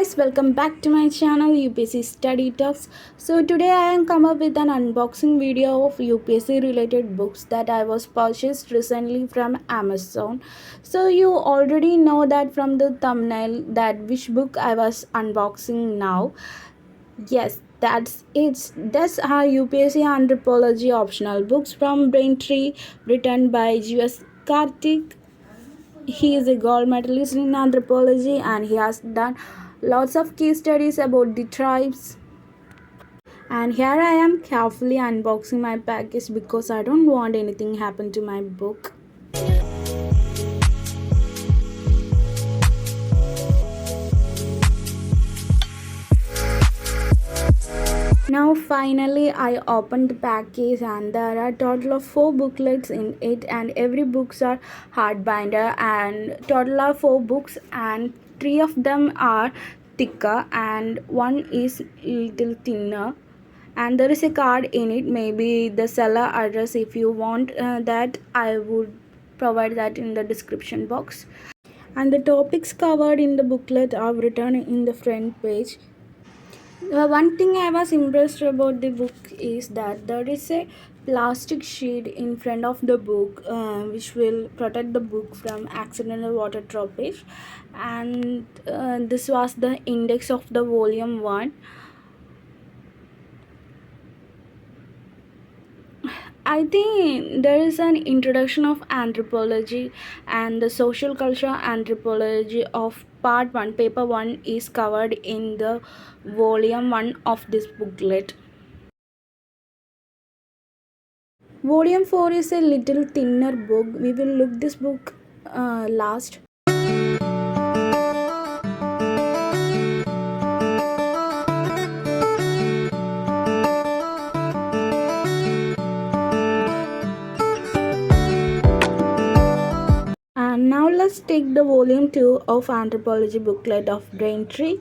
guys, welcome back to my channel UPSC Study Talks. So today I am come up with an unboxing video of UPSC related books that I was purchased recently from Amazon. So you already know that from the thumbnail that which book I was unboxing now. Yes, that's it. That's our UPSC Anthropology optional books from Braintree, written by GS Karthik. He is a gold medalist in anthropology and he has done lots of case studies about the tribes. And here I am carefully unboxing my package because I don't want anything happen to my book. Now finally I opened the package and there are total of 4 booklets in it, and every books are hardbinder and total of 4 books, and 3 of them are thicker and one is little thinner, and there is a card in it, maybe the seller address. If you want that, I would provide that in the description box. And the topics covered in the booklet are written in the front page. One thing I was impressed about the book is that there is a plastic sheet in front of the book which will protect the book from accidental water droppage, and this was the index of the volume 1. I think there is an introduction of anthropology and the social culture anthropology of part 1, paper 1 is covered in the volume 1 of this booklet. Volume 4 is a little thinner book. We will look this book last. And now let's take the volume 2 of Anthropology booklet of Braintree.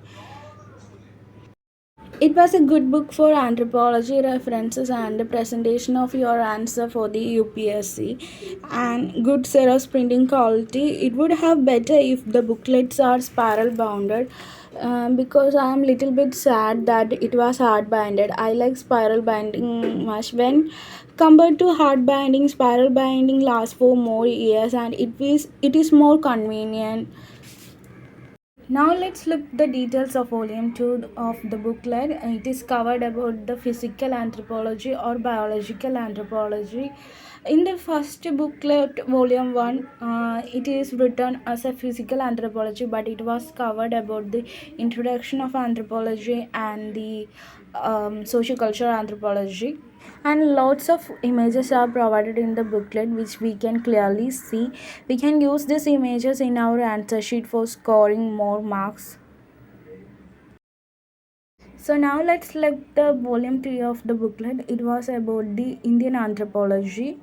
It was a good book for anthropology references and the presentation of your answer for the UPSC, and good Xerox printing quality. It would have better if the booklets are spiral bounded, because I am little bit sad that it was hard binded. I like spiral binding much. When compared to hard binding, spiral binding lasts for more years and it is more convenient. Now let's look the details of volume 2 of the booklet. It is covered about the physical anthropology or biological anthropology. In the first booklet, volume 1, it is written as a physical anthropology, but it was covered about the introduction of anthropology and the sociocultural anthropology, and lots of images are provided in the booklet which we can clearly see. We can use these images in our answer sheet for scoring more marks. So now let's look the volume 3 of the booklet. It was about the Indian anthropology.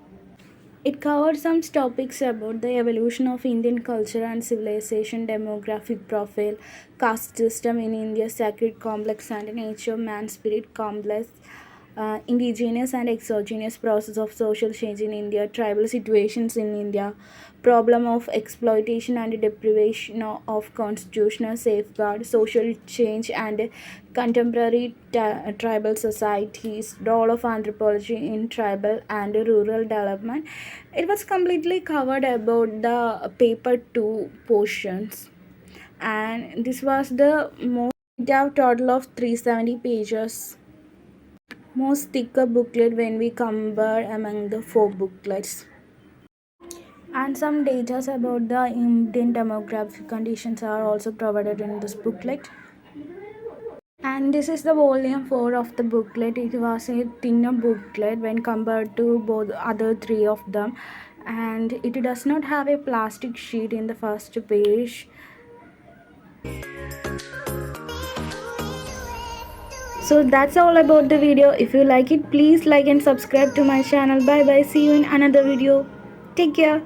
It covered some topics about the evolution of Indian culture and civilization, demographic profile, caste system in India, sacred complex and nature, man spirit complex, indigenous and exogenous process of social change in India, tribal situations in India, problem of exploitation and deprivation of constitutional safeguard, social change and contemporary tribal societies, role of anthropology in tribal and rural development. It was completely covered about the paper 2 portions, and this was the most. It have total of 370 pages. Most thicker booklet when we compare among the 4 booklets. And some data about the Indian demographic conditions are also provided in this booklet. And this is the volume 4 of the booklet. It was a thinner booklet when compared to both other 3 of them, and it does not have a plastic sheet in the first page. So that's all about the video. If you like it, please like and subscribe to my channel. Bye bye. See you in another video. Take care.